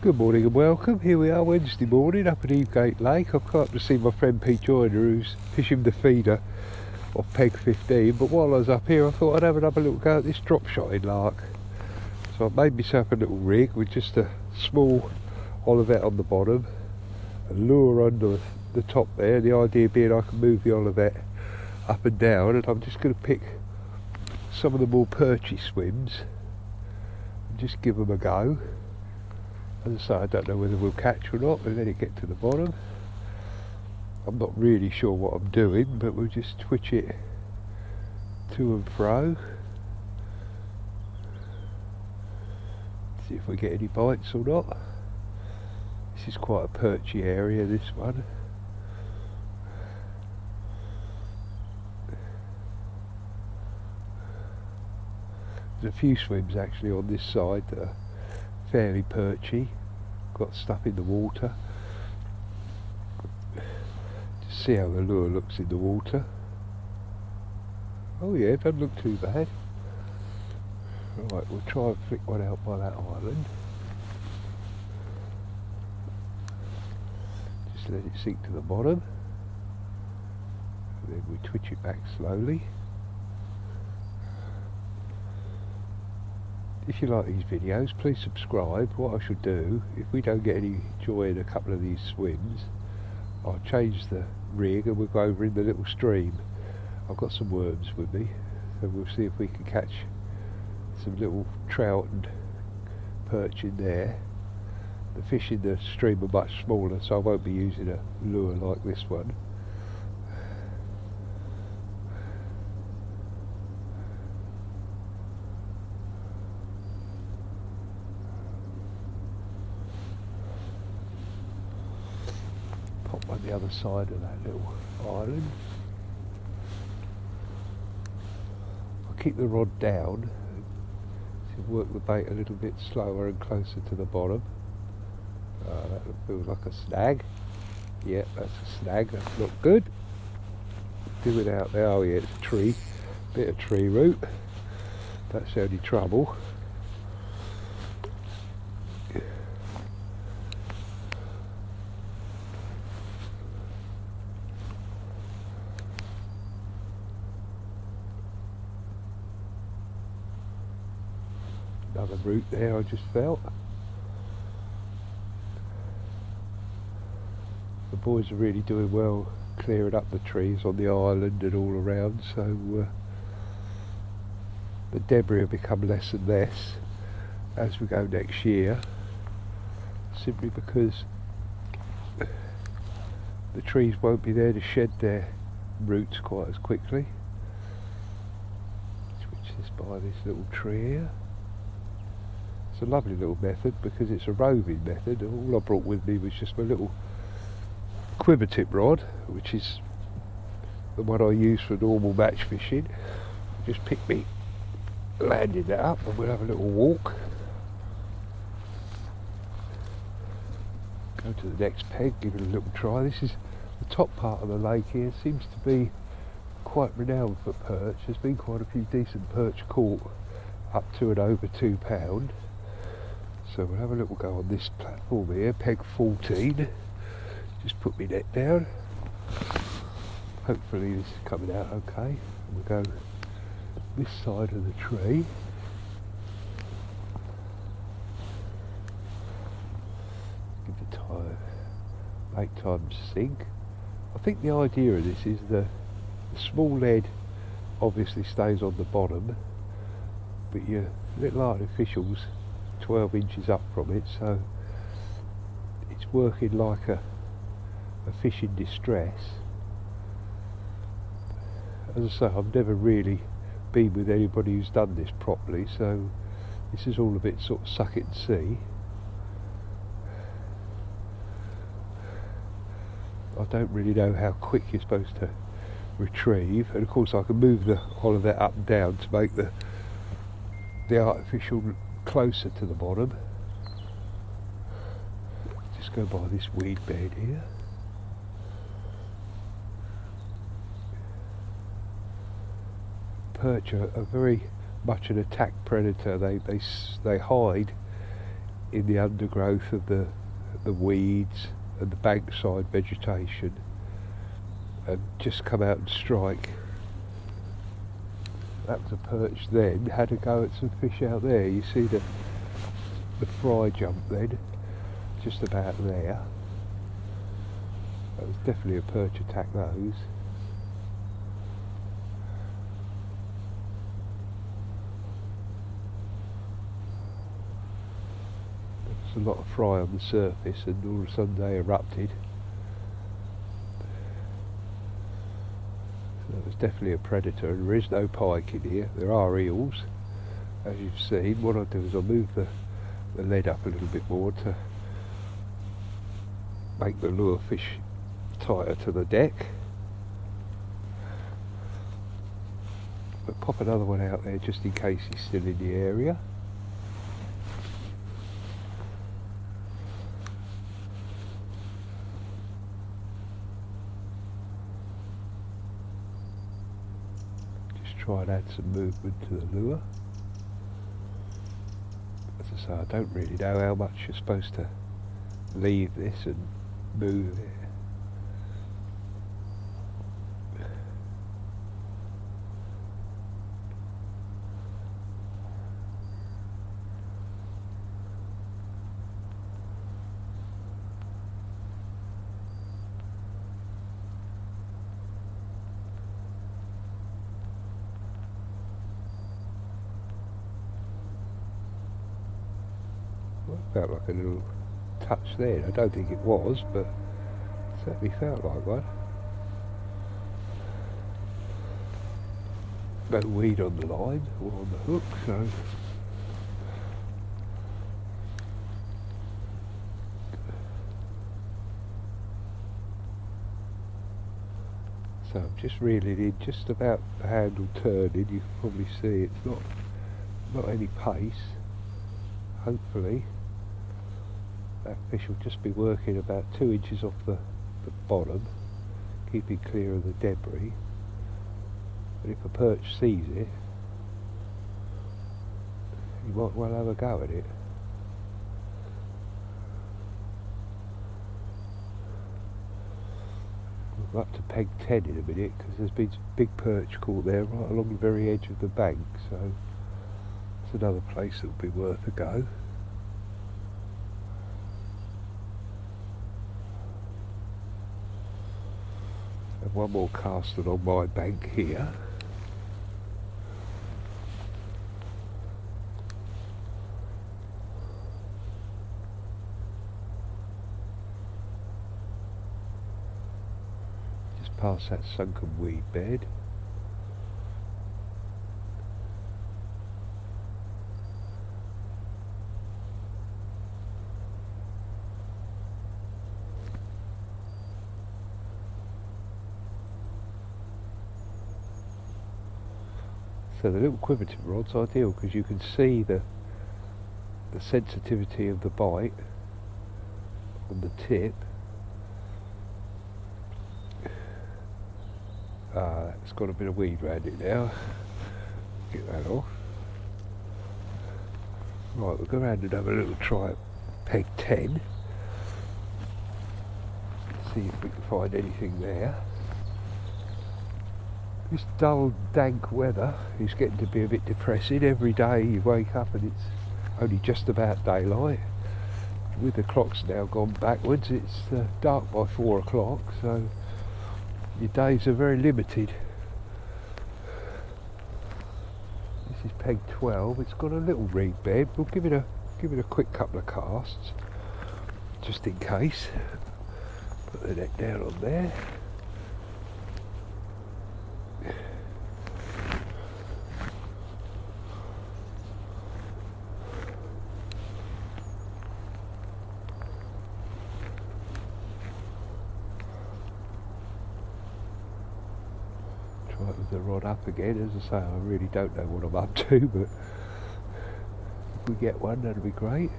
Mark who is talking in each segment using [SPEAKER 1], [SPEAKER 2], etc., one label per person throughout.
[SPEAKER 1] Good morning and welcome. Here we are Wednesday morning up at Evegate Lake. I've come up to see my friend Pete Joyner who's fishing the feeder off peg 15, but while I was up here I thought I'd have another little go at this drop shotting lark. So I made myself a little rig with just a small olivet on the bottom, a lure under the top there, the idea being I can move the olivet up and down, and I'm just going to pick some of the more perchy swims and just give them a go. As I say, I don't know whether we'll catch or not. We'll let it get to the bottom. I'm not really sure what I'm doing, but we'll just twitch it to and fro. See if we get any bites or not. This is quite a perchy area, this one. There's a few swims actually on this side that are fairly perchy, got stuff in the water. Just see how the lure looks in the water. Oh yeah, doesn't look too bad. Right, we'll try and flick one out by that island. Just let it sink to the bottom, and then we twitch it back slowly. If you like these videos, please subscribe. What I should do, if we don't get any joy in a couple of these swims, I'll change the rig and we'll go over in the little stream. I've got some worms with me, so we'll see if we can catch some little trout and perch in there. The fish in the stream are much smaller, so I won't be using a lure like this one. Pop on the other side of that little island. I'll keep the rod down and work the bait a little bit slower and closer to the bottom. That feels like a snag. Yeah, that's a snag. That's not good. Do it out there. Oh yeah, it's a tree. Bit of tree root. That's the only trouble. Another root there I just felt. The boys are really doing well clearing up the trees on the island and all around, so the debris will become less and less as we go next year, simply because the trees won't be there to shed their roots quite as quickly. Switch this by this little tree here. It's a lovely little method because it's a roving method. All I brought with me was just my little quiver tip rod, which is the one I use for normal match fishing. Just pick me landing that up and we'll have a little walk. Go to the next peg, give it a little try. This is the top part of the lake here, seems to be quite renowned for perch. There's been quite a few decent perch caught up to and over £2. So we'll have a little go on this platform here, peg 14. Just put my net down. Hopefully this is coming out okay. We'll go this side of the tree. Give the bait time to sink. I think the idea of this is the small lead obviously stays on the bottom, but your little artificial's 12 inches up from it, so it's working like a fish in distress. As I say, I've never really been with anybody who's done this properly, so this is all a bit sort of suck it and see. I don't really know how quick you're supposed to retrieve, and of course I can move the olivet up and down to make the artificial closer to the bottom. Just go by this weed bed here. Perch are very much an attack predator. They hide in the undergrowth of the weeds and the bankside vegetation, and just come out and strike. That was a perch then. Had a go at some fish out there. You see the fry jump then, just about there. That was definitely a perch attack, those. There's a lot of fry on the surface, and all of a sudden they erupted. So it was definitely a predator, and there is no pike in here. There are eels, as you've seen. What I'll do is I'll move the lead up a little bit more to make the lure fish tighter to the deck. But pop another one out there just in case he's still in the area. Just try and add some movement to the lure. As I say, I don't really know how much you're supposed to leave this and move it. Well, felt like a little touch there. I don't think it was, but it certainly felt like one. No weed on the line or on the hook, so I'm just reeling in just about the handle turning. You can probably see it's not any pace. Hopefully that fish will just be working about 2 inches off the bottom, keeping clear of the debris. But if a perch sees it, you might well have a go at it. We're up to peg 10 in a minute, because there's been some big perch caught there right along the very edge of the bank, so it's another place that will be worth a go. And one more cast along my bank here. Just past that sunken weed bed. So the little quiver tip rod's ideal because you can see the sensitivity of the bite on the tip. It's got a bit of weed around it now. Get that off. Right, we'll go around and have a little try at peg 10. See if we can find anything there. This dull, dank weather is getting to be a bit depressing. Every day you wake up and it's only just about daylight. With the clocks now gone backwards, it's dark by 4 o'clock, so your days are very limited. This is peg 12. It's got a little reed bed. We'll give it a quick couple of casts, just in case. Put the net down on there. With the rod up again. As I say, I really don't know what I'm up to, but if we get one, that'll be great.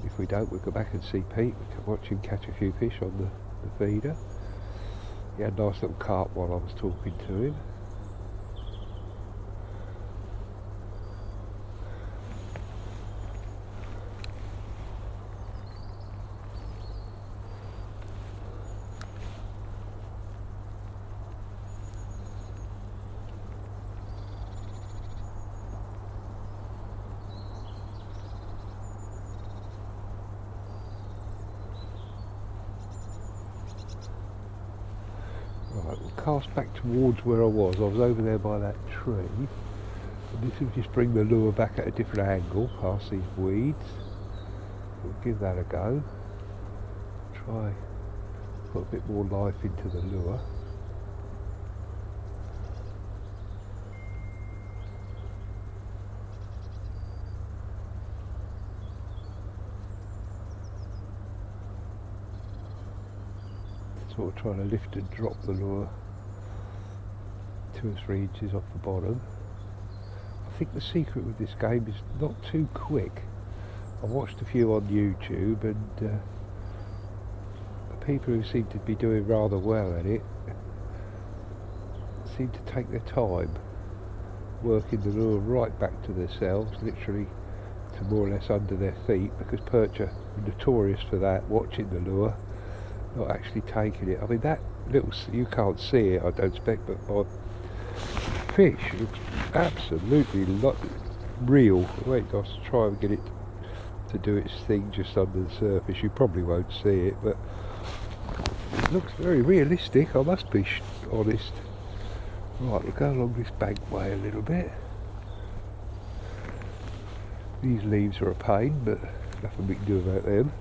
[SPEAKER 1] If we don't, we'll go back and see Pete. We can watch him catch a few fish on the feeder. He had a nice little carp while I was talking to him. cast back towards where I was over there by that tree, and this will just bring the lure back at a different angle past these weeds. We'll give that a go. Try put a bit more life into the lure. Sort of trying to lift and drop the lure 2 or 3 inches off the bottom. I think the secret with this game is not too quick. I watched a few on YouTube, and the people who seem to be doing rather well at it seem to take their time working the lure right back to themselves, literally to more or less under their feet, because perch are notorious for that, watching the lure, not actually taking it. I mean, that little, you can't see it I don't expect, but my fish looks absolutely real. Wait, I'll try and get it to do its thing just under the surface. You probably won't see it, but it looks very realistic, I must be honest. Right, we'll go along this bankway a little bit. These leaves are a pain, but nothing we can do about them.